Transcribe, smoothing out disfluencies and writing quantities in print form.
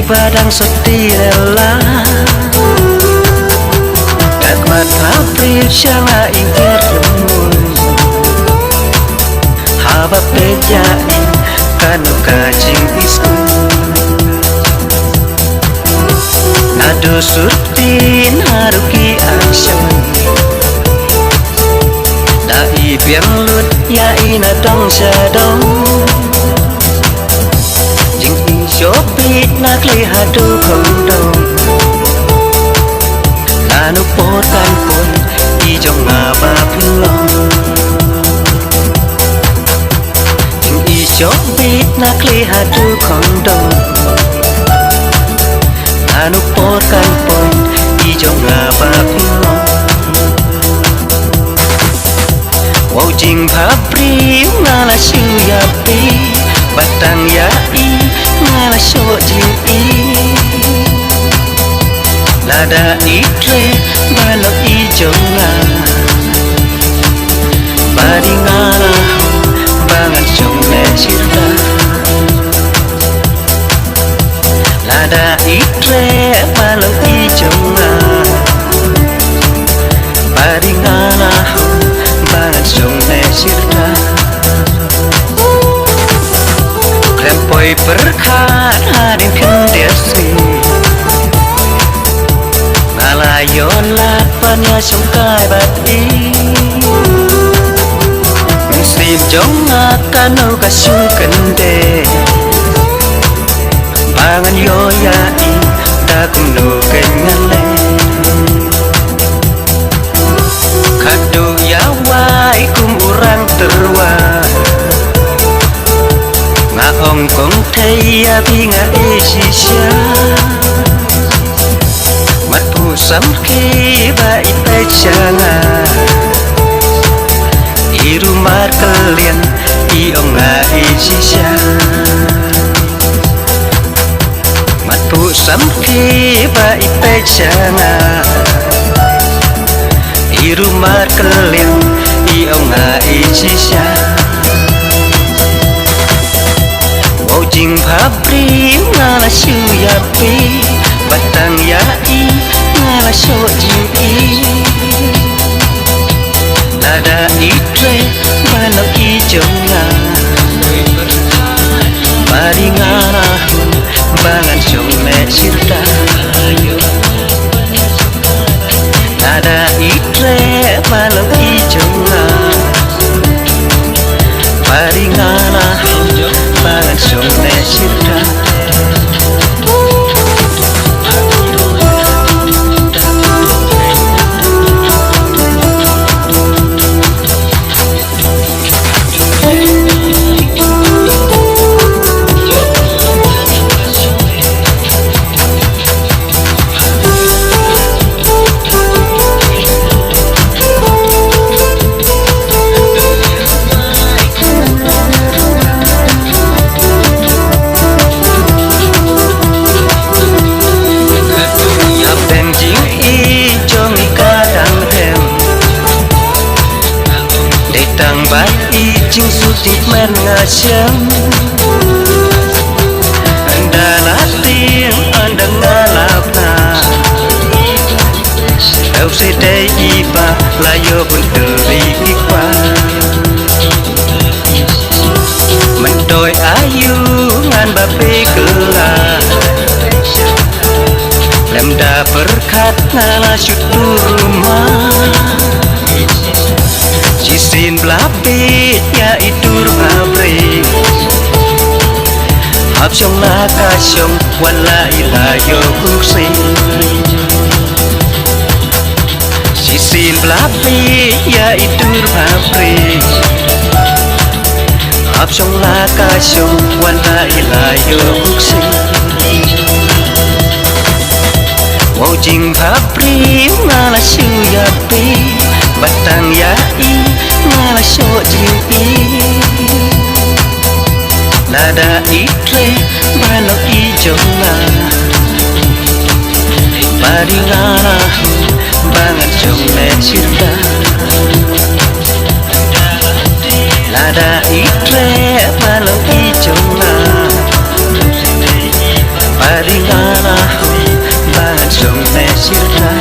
Badang sotirela Kakmat hapri syala ingkir remun Haba pejain kanu kajing isku Nado surtin haruki asyam Dai biang lut ya ina dong syadong Shopit nak lihat du kondom Lanu potkan pun ijong ngaba pelong Ing shopit nak lihat du kondom Lanu potkan pun ijong ngaba pelong Wow jing papri ngala siu yapi Batang yai ngala syok jing Lada itre balok ijonga Badi ngala bangan syok le cirta Lada itre balok ijonga Badi ngala bangan syok le cirta Lempoi berkat hadin kendesi Ngalayon lapanya sungkai bati Muslim jong akan kasu kende Bangan yoyai takung no kenyale Kadu yawai kum urang terwah Hong Kong thấy bi ngã Asia mắt phù sắm khi bay tay changa irumar kalian iong ngã Asia mắt phù sắm khi bay tay changa irumar kalian iong ngã Asia Jing papri ngala siu yapi Batang yai ngala syok jing Lada itre balok ijonga Badi ngala bangan syok le cirta Lada itre balok ijonga Badi ngala bangan syok le cirta Jing sutit men ngasiam Anda nating anda ngalapna Kau sedai iba layo pun terikwa Mendoi ayu ngan bape gelah Lemda berkat ngala syutu rumah Jisin belapit ya idur pabrik Hap syong laka syong wala ilayo kuksi Jisin belapit ya idur pabrik Hap syong laka syong wala ilayo kuksi Wow jing pabrik ngala siu yapi Batang yai ngala syok jing Lada itre balok ijonga Badi ngala bangan syok le cirta Lada itre balok ijonga Baring araw, bansong mesira